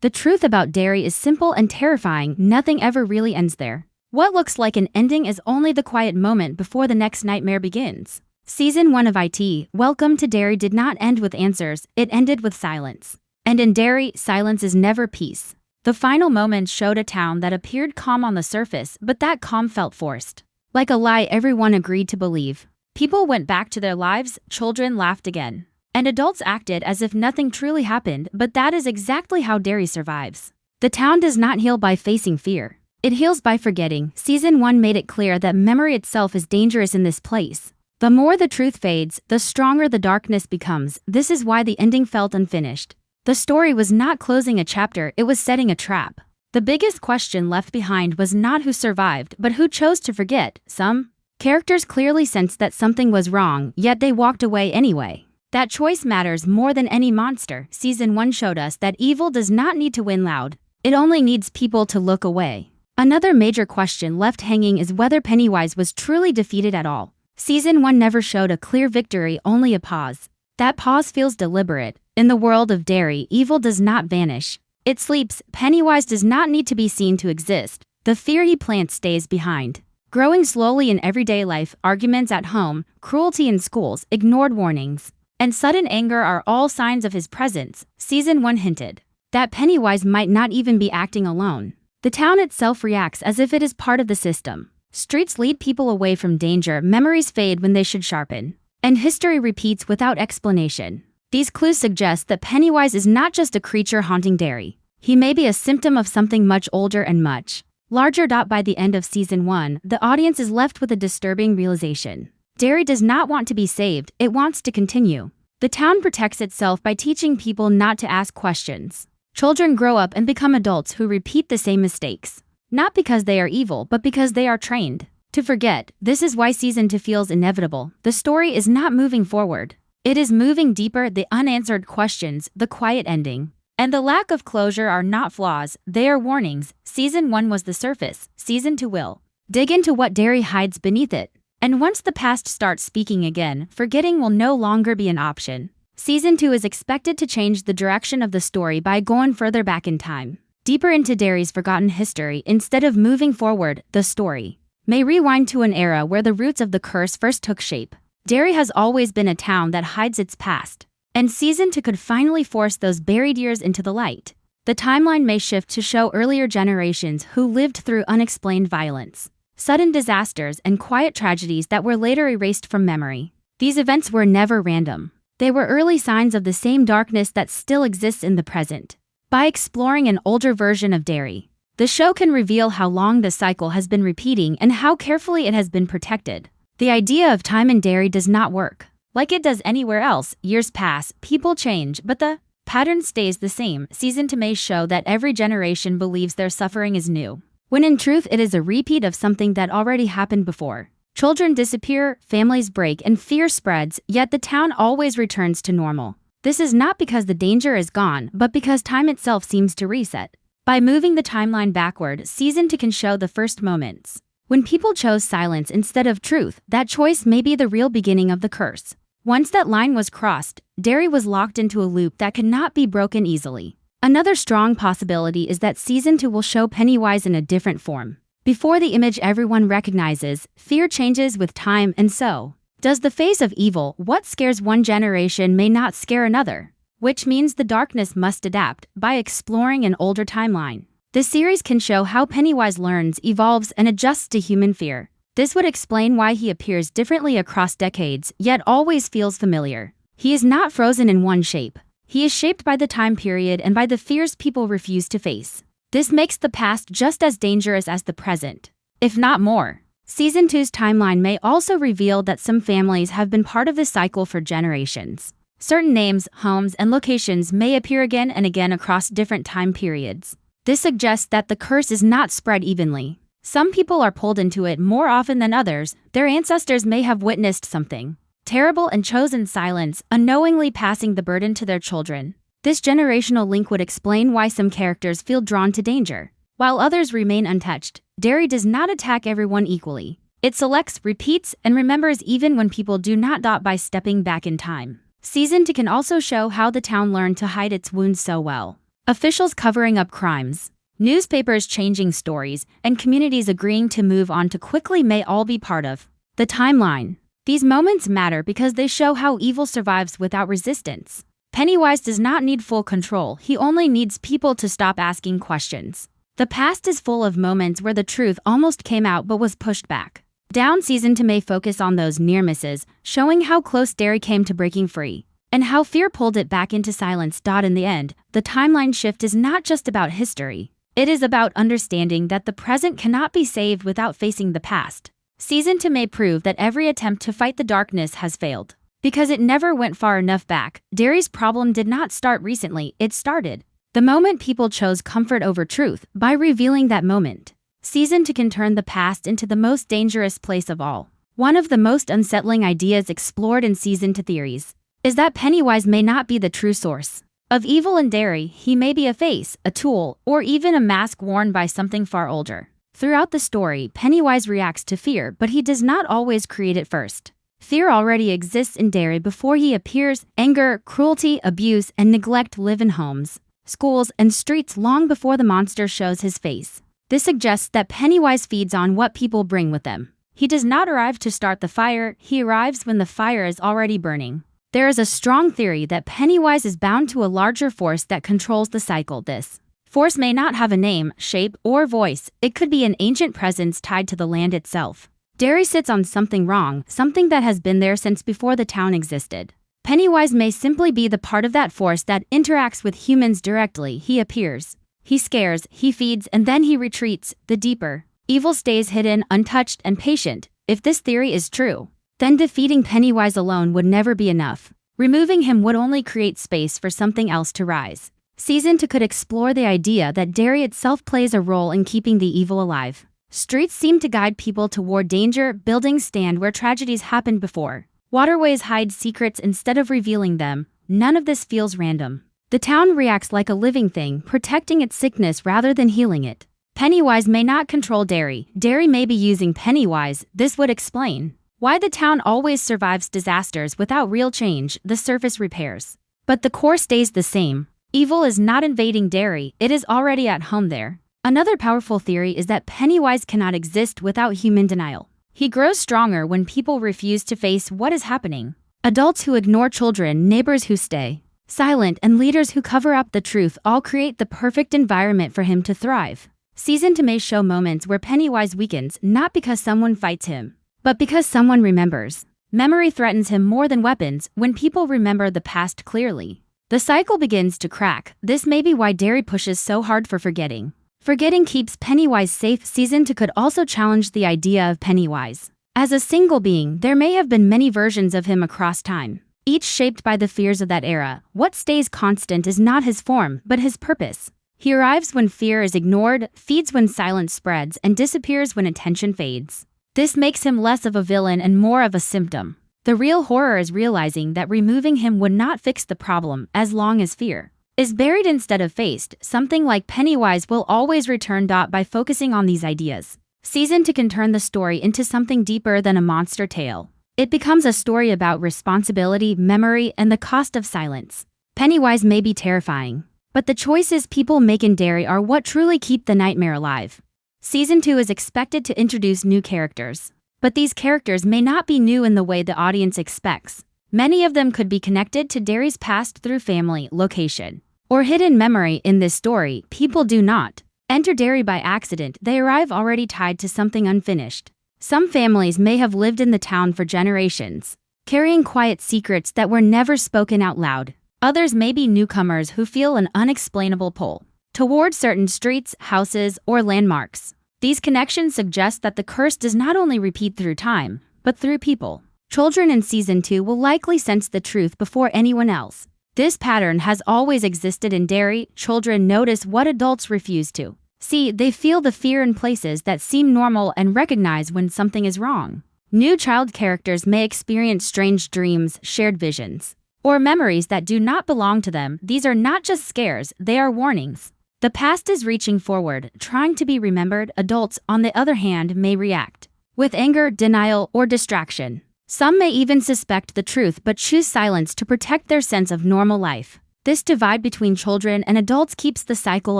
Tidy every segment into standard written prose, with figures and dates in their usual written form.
The truth about Derry is simple and terrifying. Nothing ever really ends there. What looks like an ending is only the quiet moment before the next nightmare begins. Season 1 of IT, Welcome to Derry did not end with answers, it ended with silence. And in Derry, silence is never peace. The final moments showed a town that appeared calm on the surface, but that calm felt forced. Like a lie everyone agreed to believe. People went back to their lives, children laughed again. And adults acted as if nothing truly happened, but that is exactly how Derry survives. The town does not heal by facing fear. It heals by forgetting. Season 1 made it clear that memory itself is dangerous in this place. The more the truth fades, the stronger the darkness becomes. This is why the ending felt unfinished. The story was not closing a chapter, it was setting a trap. The biggest question left behind was not who survived, but who chose to forget. Some characters clearly sensed that something was wrong, yet they walked away anyway. That choice matters more than any monster. Season 1 showed us that evil does not need to win loud. It only needs people to look away. Another major question left hanging is whether Pennywise was truly defeated at all. Season 1 never showed a clear victory, only a pause. That pause feels deliberate. In the world of Derry, evil does not vanish. It sleeps. Pennywise does not need to be seen to exist. The fear he plants stays behind. Growing slowly in everyday life, arguments at home, cruelty in schools, ignored warnings, and sudden anger are all signs of his presence. Season 1 hinted that Pennywise might not even be acting alone. The town itself reacts as if it is part of the system. Streets lead people away from danger, memories fade when they should sharpen, and history repeats without explanation. These clues suggest that Pennywise is not just a creature haunting Derry. He may be a symptom of something much older and much larger. By the end of Season 1, the audience is left with a disturbing realization. Derry does not want to be saved, it wants to continue. The town protects itself by teaching people not to ask questions. Children grow up and become adults who repeat the same mistakes. Not because they are evil, but because they are trained to forget. This is why Season 2 feels inevitable. The story is not moving forward. It is moving deeper. The unanswered questions, the quiet ending, and the lack of closure are not flaws, they are warnings. Season 1 was the surface. Season 2 will dig into what Derry hides beneath it. And once the past starts speaking again, forgetting will no longer be an option. Season 2 is expected to change the direction of the story by going further back in time, deeper into Derry's forgotten history. Instead of moving forward, the story may rewind to an era where the roots of the curse first took shape. Derry has always been a town that hides its past, and Season 2 could finally force those buried years into the light. The timeline may shift to show earlier generations who lived through unexplained violence, sudden disasters, and quiet tragedies that were later erased from memory. These events were never random. They were early signs of the same darkness that still exists in the present. By exploring an older version of Derry, the show can reveal how long the cycle has been repeating and how carefully it has been protected. The idea of time in Derry does not work. Like it does anywhere else, years pass, people change, but the pattern stays the same. Season 2 may show that every generation believes their suffering is new, when in truth it is a repeat of something that already happened before. Children disappear, families break, and fear spreads, yet the town always returns to normal. This is not because the danger is gone, but because time itself seems to reset. By moving the timeline backward, Season 2 can show the first moments when people chose silence instead of truth. That choice may be the real beginning of the curse. Once that line was crossed, Derry was locked into a loop that could not be broken easily. Another strong possibility is that Season 2 will show Pennywise in a different form. Before the image everyone recognizes, fear changes with time, and so does the face of evil. What scares one generation may not scare another, which means the darkness must adapt. By exploring an older timeline, the series can show how Pennywise learns, evolves, and adjusts to human fear. This would explain why he appears differently across decades, yet always feels familiar. He is not frozen in one shape. He is shaped by the time period and by the fears people refuse to face. This makes the past just as dangerous as the present, if not more. Season 2's timeline may also reveal that some families have been part of this cycle for generations. Certain names, homes, and locations may appear again and again across different time periods. This suggests that the curse is not spread evenly. Some people are pulled into it more often than others. Their ancestors may have witnessed something terrible and chosen silence, unknowingly passing the burden to their children. This generational link would explain why some characters feel drawn to danger, while others remain untouched. Derry does not attack everyone equally. It selects, repeats, and remembers even when people do not. By stepping back in time, Season 2 can also show how the town learned to hide its wounds so well. Officials covering up crimes, newspapers changing stories, and communities agreeing to move on too quickly may all be part of the timeline. These moments matter because they show how evil survives without resistance. Pennywise does not need full control, he only needs people to stop asking questions. The past is full of moments where the truth almost came out but was pushed back. Down season 2 may focus on those near misses, showing how close Derry came to breaking free, and how fear pulled it back into silence. In the end, the timeline shift is not just about history. It is about understanding that the present cannot be saved without facing the past. Season 2 may prove that every attempt to fight the darkness has failed. Because it never went far enough back, Derry's problem did not start recently, it started the moment people chose comfort over truth. By revealing that moment, Season 2 can turn the past into the most dangerous place of all. One of the most unsettling ideas explored in Season 2 theories is that Pennywise may not be the true source of evil in Derry. He may be a face, a tool, or even a mask worn by something far older. Throughout the story, Pennywise reacts to fear, but he does not always create it first. Fear already exists in Derry before he appears. Anger, cruelty, abuse, and neglect live in homes, schools, and streets long before the monster shows his face. This suggests that Pennywise feeds on what people bring with them. He does not arrive to start the fire, he arrives when the fire is already burning. There is a strong theory that Pennywise is bound to a larger force that controls the cycle. This force may not have a name, shape, or voice. It could be an ancient presence tied to the land itself. Derry sits on something wrong, something that has been there since before the town existed. Pennywise may simply be the part of that force that interacts with humans directly. He appears, he scares, he feeds, and then he retreats. The deeper evil stays hidden, untouched, and patient. If this theory is true, then defeating Pennywise alone would never be enough. Removing him would only create space for something else to rise. Season 2 could explore the idea that Derry itself plays a role in keeping the evil alive. Streets seem to guide people toward danger, buildings stand where tragedies happened before. Waterways hide secrets instead of revealing them. None of this feels random. The town reacts like a living thing, protecting its sickness rather than healing it. Pennywise may not control Derry. Derry may be using Pennywise. This would explain why the town always survives disasters without real change. The surface repairs, but the core stays the same. Evil is not invading Derry, it is already at home there. Another powerful theory is that Pennywise cannot exist without human denial. He grows stronger when people refuse to face what is happening. Adults who ignore children, neighbors who stay silent, and leaders who cover up the truth all create the perfect environment for him to thrive. Season 2 may show moments where Pennywise weakens, not because someone fights him, but because someone remembers. Memory threatens him more than weapons. When people remember the past clearly, the cycle begins to crack. This may be why Derry pushes so hard for forgetting. Forgetting keeps Pennywise safe. Season 2 could also challenge the idea of Pennywise as a single being. There may have been many versions of him across time, each shaped by the fears of that era. What stays constant is not his form, but his purpose. He arrives when fear is ignored, feeds when silence spreads, and disappears when attention fades. This makes him less of a villain and more of a symptom. The real horror is realizing that removing him would not fix the problem as long as fear is buried instead of faced. Something like Pennywise will always return. By focusing on these ideas, Season 2 can turn the story into something deeper than a monster tale. It becomes a story about responsibility, memory, and the cost of silence. Pennywise may be terrifying, but the choices people make in Derry are what truly keep the nightmare alive. Season 2 is expected to introduce new characters, but these characters may not be new in the way the audience expects. Many of them could be connected to Derry's past through family, location, or hidden memory. In this story, people do not enter Derry by accident. They arrive already tied to something unfinished. Some families may have lived in the town for generations, carrying quiet secrets that were never spoken out loud. Others may be newcomers who feel an unexplainable pull toward certain streets, houses, or landmarks. These connections suggest that the curse does not only repeat through time, but through people. Children in Season 2 will likely sense the truth before anyone else. This pattern has always existed in Derry. Children notice what adults refuse to see. They feel the fear in places that seem normal and recognize when something is wrong. New child characters may experience strange dreams, shared visions, or memories that do not belong to them. These are not just scares, they are warnings. The past is reaching forward, trying to be remembered. Adults, on the other hand, may react with anger, denial, or distraction. Some may even suspect the truth but choose silence to protect their sense of normal life. This divide between children and adults keeps the cycle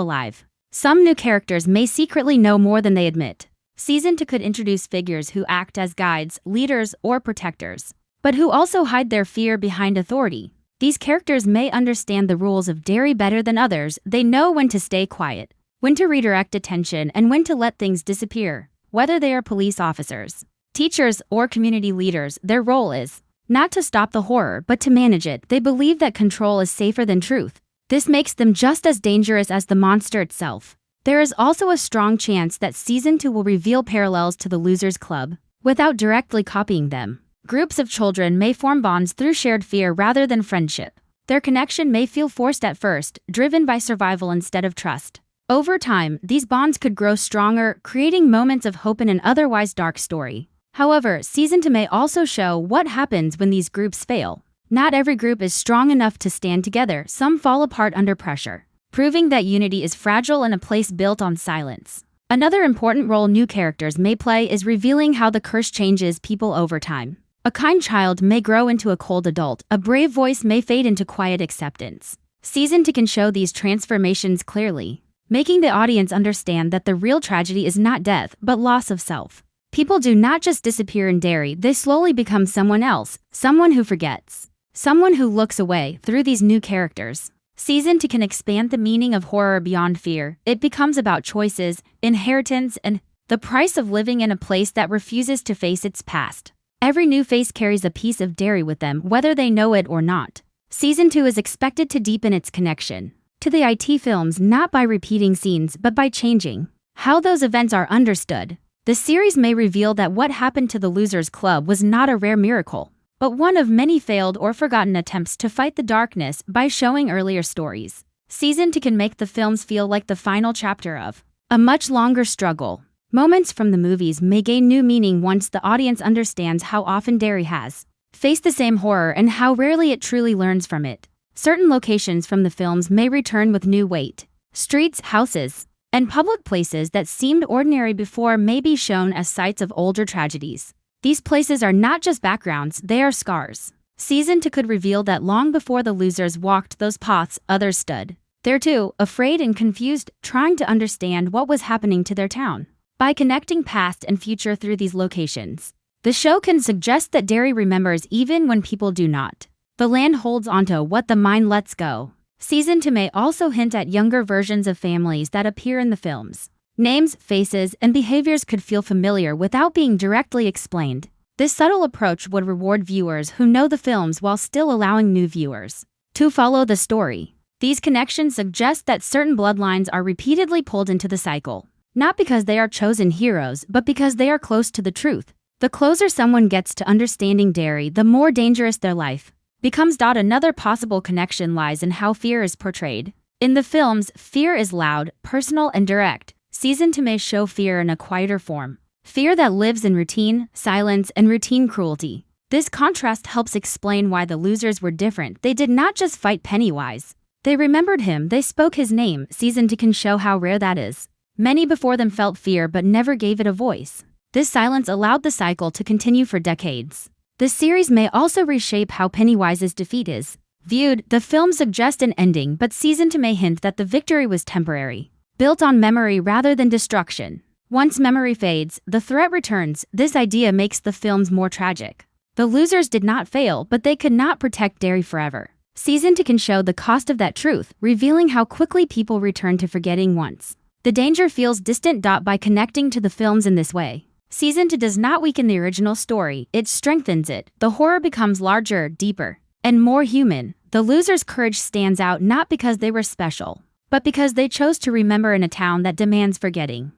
alive. Some new characters may secretly know more than they admit. Season 2 could introduce figures who act as guides, leaders, or protectors, but who also hide their fear behind authority. These characters may understand the rules of Derry better than others. They know when to stay quiet, when to redirect attention, and when to let things disappear. Whether they are police officers, teachers, or community leaders, their role is not to stop the horror, but to manage it. They believe that control is safer than truth. This makes them just as dangerous as the monster itself. There is also a strong chance that Season 2 will reveal parallels to the Losers Club, without directly copying them. Groups of children may form bonds through shared fear rather than friendship. Their connection may feel forced at first, driven by survival instead of trust. Over time, these bonds could grow stronger, creating moments of hope in an otherwise dark story. However, Season 2 may also show what happens when these groups fail. Not every group is strong enough to stand together. Some fall apart under pressure, proving that unity is fragile in a place built on silence. Another important role new characters may play is revealing how the curse changes people over time. A kind child may grow into a cold adult. A brave voice may fade into quiet acceptance. Season 2 can show these transformations clearly, making the audience understand that the real tragedy is not death, but loss of self. People do not just disappear in Derry, they slowly become someone else, someone who forgets, someone who looks away. Through these new characters, Season 2 can expand the meaning of horror beyond fear. It becomes about choices, inheritance, and the price of living in a place that refuses to face its past. Every new face carries a piece of Derry with them, whether they know it or not. Season 2 is expected to deepen its connection to the IT films, not by repeating scenes, but by changing how those events are understood. The series may reveal that what happened to the Losers Club was not a rare miracle, but one of many failed or forgotten attempts to fight the darkness. By showing earlier stories, Season 2 can make the films feel like the final chapter of a much longer struggle. Moments from the movies may gain new meaning once the audience understands how often Derry has faced the same horror and how rarely it truly learns from it. Certain locations from the films may return with new weight. Streets, houses, and public places that seemed ordinary before may be shown as sites of older tragedies. These places are not just backgrounds, they are scars. Season 2 could reveal that long before the losers walked those paths, others stood there too, afraid and confused, trying to understand what was happening to their town. By connecting past and future through these locations, the show can suggest that Derry remembers even when people do not. The land holds onto what the mind lets go. Season 2 may also hint at younger versions of families that appear in the films. Names, faces, and behaviors could feel familiar without being directly explained. This subtle approach would reward viewers who know the films while still allowing new viewers to follow the story. These connections suggest that certain bloodlines are repeatedly pulled into the cycle, not because they are chosen heroes, but because they are close to the truth. The closer someone gets to understanding Derry, the more dangerous their life becomes. Another possible connection lies in how fear is portrayed. In the films, fear is loud, personal, and direct. Season 2 may show fear in a quieter form. Fear that lives in routine, silence, and routine cruelty. This contrast helps explain why the losers were different. They did not just fight Pennywise. They remembered him, they spoke his name. Season 2 can show how rare that is. Many before them felt fear but never gave it a voice. This silence allowed the cycle to continue for decades. The series may also reshape how Pennywise's defeat is viewed. The films suggest an ending, but Season 2 may hint that the victory was temporary, built on memory rather than destruction. Once memory fades, the threat returns. This idea makes the films more tragic. The losers did not fail, but they could not protect Derry forever. Season 2 can show the cost of that truth, revealing how quickly people return to forgetting once the danger feels distant. By connecting to the films in this way, Season 2 does not weaken the original story, it strengthens it. The horror becomes larger, deeper, and more human. The losers' courage stands out not because they were special, but because they chose to remember in a town that demands forgetting.